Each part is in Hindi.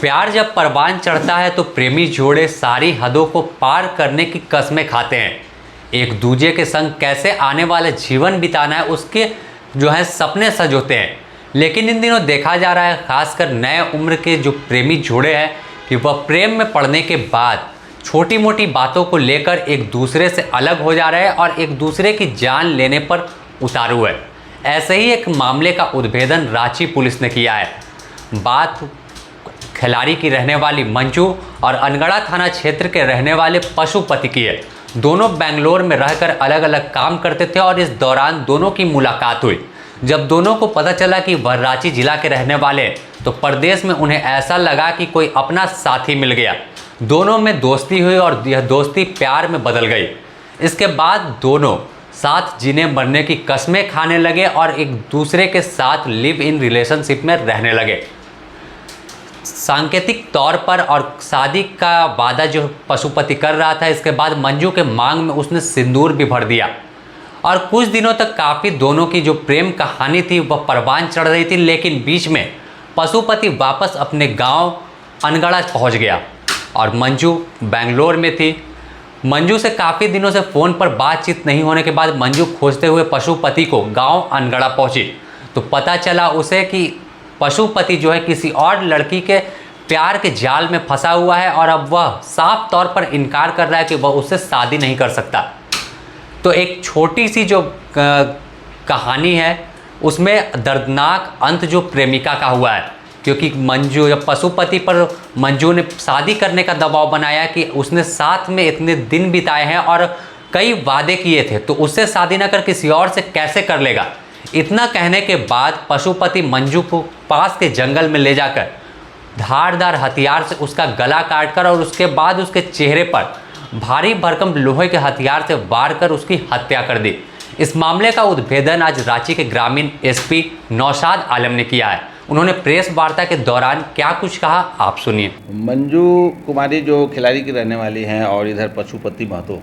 प्यार जब परवान चढ़ता है तो प्रेमी जोड़े सारी हदों को पार करने की कस्में खाते हैं। एक दूजे के संग कैसे आने वाले जीवन बिताना है उसके सपने सजोते हैं। लेकिन इन दिनों देखा जा रहा है, खासकर नए उम्र के जो प्रेमी जोड़े हैं, कि वह प्रेम में पड़ने के बाद छोटी मोटी बातों को लेकर एक दूसरे से अलग हो जा रहे हैं और एक दूसरे की जान लेने पर उतारू है। ऐसे ही एक मामले का उद्भेदन रांची पुलिस ने किया है। बात खिलाड़ी की रहने वाली मंजू और अनगढ़ा थाना क्षेत्र के रहने वाले पशुपति की है। दोनों बेंगलोर में रहकर अलग अलग काम करते थे और इस दौरान दोनों की मुलाकात हुई। जब दोनों को पता चला कि वह रांची जिला के रहने वाले हैं, तो प्रदेश में उन्हें ऐसा लगा कि कोई अपना साथी मिल गया। दोनों में दोस्ती हुई और यह दोस्ती प्यार में बदल गई। इसके बाद दोनों साथ जीने मरने की कस्में खाने लगे और एक दूसरे के साथ लिव इन रिलेशनशिप में रहने लगे। सांकेतिक तौर पर और शादी का वादा जो पशुपति कर रहा था, इसके बाद मंजू के मांग में उसने सिंदूर भी भर दिया और कुछ दिनों तक काफ़ी दोनों की जो प्रेम कहानी थी वह परवान चढ़ रही थी। लेकिन बीच में पशुपति वापस अपने गांव अनगढ़ा पहुंच गया और मंजू बेंगलोर में थी। मंजू से काफ़ी दिनों से फ़ोन पर बातचीत नहीं होने के बाद मंजू खोजते हुए पशुपति को गांव अनगढ़ा पहुंची, तो पता चला उसे कि पशुपति किसी और लड़की के प्यार के जाल में फंसा हुआ है और अब वह साफ तौर पर इनकार कर रहा है कि वह उससे शादी नहीं कर सकता। तो एक छोटी सी जो कहानी है उसमें दर्दनाक अंत जो प्रेमिका का हुआ है, क्योंकि मंजू या पशुपति पर मंजू ने शादी करने का दबाव बनाया कि उसने साथ में इतने दिन बिताए हैं और कई वादे किए थे, तो उससे शादी न कर किसी और से कैसे कर लेगा। इतना कहने के बाद पशुपति मंजू को पास के जंगल में ले जाकर धारदार हथियार से उसका गला काटकर और उसके बाद उसके चेहरे पर भारी भरकम लोहे के हथियार से वार कर उसकी हत्या कर दी। इस मामले का उद्भेदन आज रांची के ग्रामीण एसपी नौशाद आलम ने किया है। उन्होंने प्रेस वार्ता के दौरान क्या कुछ कहा, आप सुनिए। मंजू कुमारी जो खिलाड़ी की रहने वाली हैं और इधर पशुपति महतो,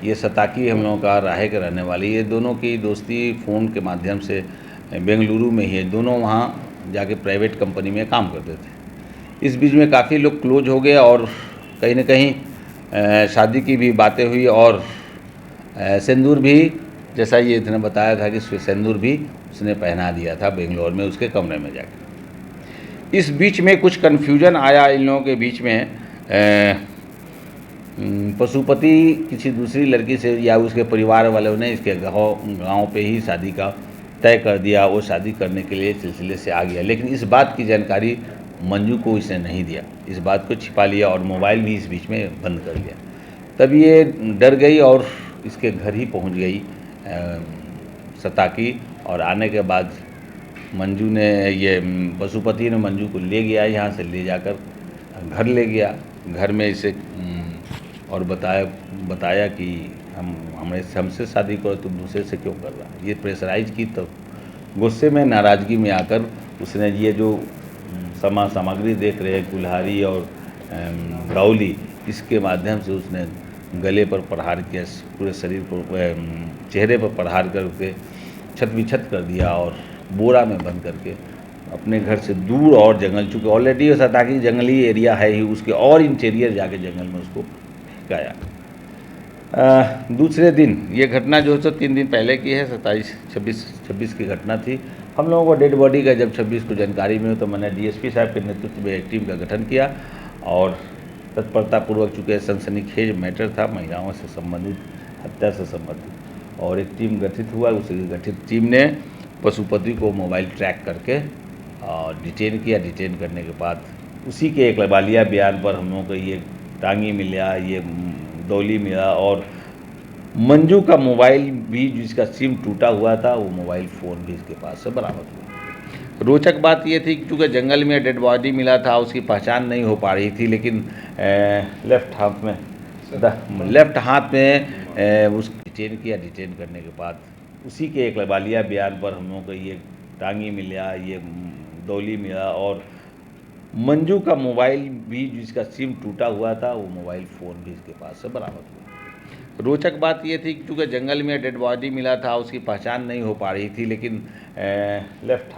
ये सताकी हम लोगों का राहे के रहने वाली, ये दोनों की दोस्ती फ़ोन के माध्यम से बेंगलुरु में ही है। दोनों वहाँ जाके प्राइवेट कंपनी में काम करते थे। इस बीच में काफ़ी लोग क्लोज हो गए और कहीं न कहीं शादी की भी बातें हुई और सिंदूर भी, जैसा ये इसने बताया था कि सिंदूर भी उसने पहना दिया था बेंगलोर में उसके कमरे में जाकर। इस बीच में कुछ कन्फ्यूजन आया इन लोगों के बीच में। पशुपति किसी दूसरी लड़की से या उसके परिवार वालों ने इसके गांव पे ही शादी का तय कर दिया। वो शादी करने के लिए सिलसिले से आ गया, लेकिन इस बात की जानकारी मंजू को इसने नहीं दिया। इस बात को छिपा लिया और मोबाइल भी इस बीच में बंद कर लिया। तब ये डर गई और इसके घर ही पहुंच गई सताकी, और आने के बाद मंजू ने पशुपति ने मंजू को ले गया, यहाँ से ले जाकर घर ले गया। घर में इसे और बताया कि हमसे शादी करो, तुम दूसरे से क्यों कर रहा। ये प्रेशराइज की। तो गुस्से में, नाराज़गी में आकर उसने ये जो सामग्री देख रहे हैं, कुल्हाड़ी और गाउली, इसके माध्यम से उसने गले पर प्रहार किया, पूरे शरीर पर, चेहरे पर प्रहार करके छत विछत कर दिया और बोरा में बंद करके अपने घर से दूर और जंगल, चूँकि ऑलरेडी सताकी जंगली एरिया है ही, उसके और इंटीरियर जाके जंगल में उसको फेंकाया। दूसरे दिन ये घटना जो 3 दिन पहले की है, 26 की घटना थी। हम लोगों को डेड बॉडी का जब 26 को जानकारी मिली तो मैंने डीएसपी साहब के नेतृत्व में एक टीम का गठन किया और तत्परतापूर्वक, चूँकि सनसनीखेज मैटर था, महिलाओं से संबंधित, हत्या से संबंधित, और एक टीम गठित हुआ। उस गठित टीम ने पशुपति को मोबाइल ट्रैक करके डिटेन किया। डिटेन करने के बाद उसी के एक लबालिया बयान पर हम लोगों को ये टांगी मिला, ये दौली मिला और मंजू का मोबाइल भी, जिसका सिम टूटा हुआ था, वो मोबाइल फ़ोन भी इसके पास से बरामद हुआ। रोचक बात ये थी कि चूँकि जंगल में डेड बॉडी मिला था, उसकी पहचान नहीं हो पा रही थी, लेकिन लेफ़्ट हाथ में उस डिटेन किया। डिटेन करने के बाद उसी के एक लबालिया बयान पर हम लोगों को ये टांगी मिला, ये दौली मिला और मंजू का मोबाइल भी, जिसका सिम टूटा हुआ था, वो मोबाइल फ़ोन भी इसके पास से बरामद हुआ। रोचक बात ये थी कि चूँकि जंगल में डेड बॉडी मिला था, उसकी पहचान नहीं हो पा रही थी, लेकिन लेफ़्ट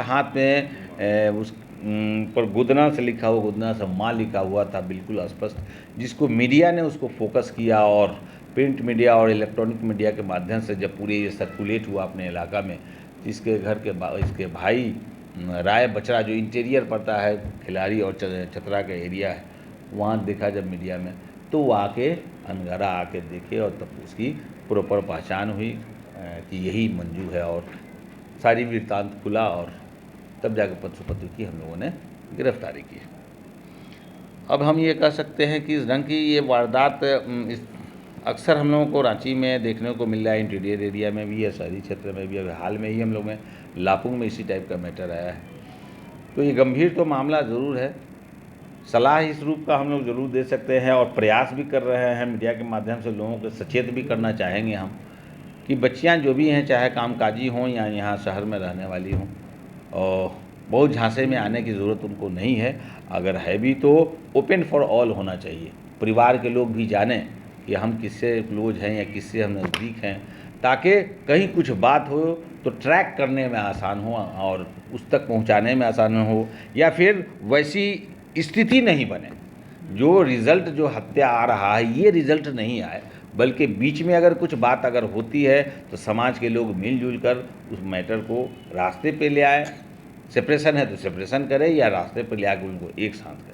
हाथ में उस पर गुदना से लिखा हुआ, गुदना से माँ लिखा हुआ था, बिल्कुल स्पष्ट, जिसको मीडिया ने उसको फोकस किया और प्रिंट मीडिया और इलेक्ट्रॉनिक मीडिया के माध्यम से जब पूरे ये सर्कुलेट हुआ अपने इलाका में, इसके घर के इसके भाई राय बचरा जो इंटीरियर पड़ता है खिलाड़ी और चतरा का एरिया है, वहाँ देखा जब मीडिया में, तो वो आके अनगरा आके देखे और तब उसकी प्रॉपर पहचान हुई कि यही मंजू है और सारी वृत्तांत खुला और तब जाकर पशुपति की हम लोगों ने गिरफ्तारी की। अब हम ये कह सकते हैं कि इस ढंग की ये वारदात अक्सर हम लोगों को रांची में देखने को मिल रहा है, इंटीरियर एरिया में भी है, शहरी क्षेत्र में भी। अभी हाल में ही हम लोग में लापुंग में इसी टाइप का मैटर आया है। तो ये गंभीर तो मामला ज़रूर है, सलाह इस रूप का हम लोग ज़रूर दे सकते हैं और प्रयास भी कर रहे हैं मीडिया के माध्यम से, लोगों को सचेत भी करना चाहेंगे हम कि बच्चियां जो भी हैं, चाहे कामकाजी हों या यहाँ शहर में रहने वाली हों, और बहुत झांसे में आने की ज़रूरत उनको नहीं है। अगर है भी तो ओपन फॉर ऑल होना चाहिए, परिवार के लोग भी जानें कि हम किससे क्लोज हैं या किससे हम नज़दीक हैं, ताकि कहीं कुछ बात हो तो ट्रैक करने में आसान हो और उस तक पहुंचाने में आसान हो, या फिर वैसी स्थिति नहीं बने जो रिज़ल्ट जो हत्या आ रहा है ये रिज़ल्ट नहीं आए, बल्कि बीच में अगर कुछ बात अगर होती है तो समाज के लोग मिलजुल कर उस मैटर को रास्ते पे ले आए। सेपरेशन है तो सेपरेशन करें या रास्ते पर ले आकर उनको एक साथ करें।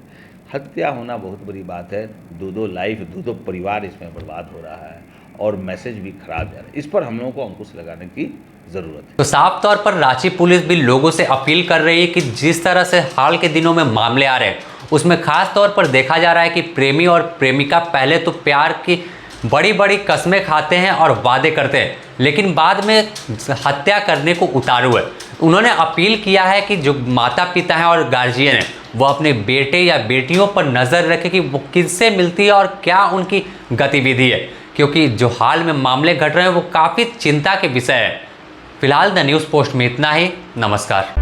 हत्या होना बहुत बड़ी बात है, दो लाइफ, दो परिवार इसमें बर्बाद हो रहा है और मैसेज भी खराब जा रहा है। इस पर हम लोगों को अंकुश लगाने की ज़रूरत है। तो साफ तौर पर रांची पुलिस भी लोगों से अपील कर रही है कि जिस तरह से हाल के दिनों में मामले आ रहे हैं उसमें खास तौर पर देखा जा रहा है कि प्रेमी और प्रेमिका पहले तो प्यार की बड़ी बड़ी कस्में खाते हैं और वादे करते हैं, लेकिन बाद में हत्या करने को उतारू है। उन्होंने अपील किया है कि जो माता पिता हैं और गार्जियन हैं वो अपने बेटे या बेटियों पर नज़र रखें कि वो किससे मिलती है और क्या उनकी गतिविधि है, क्योंकि जो हाल में मामले घट रहे हैं वो काफ़ी चिंता के विषय है। फिलहाल द न्यूज़ पोस्ट में इतना ही। नमस्कार।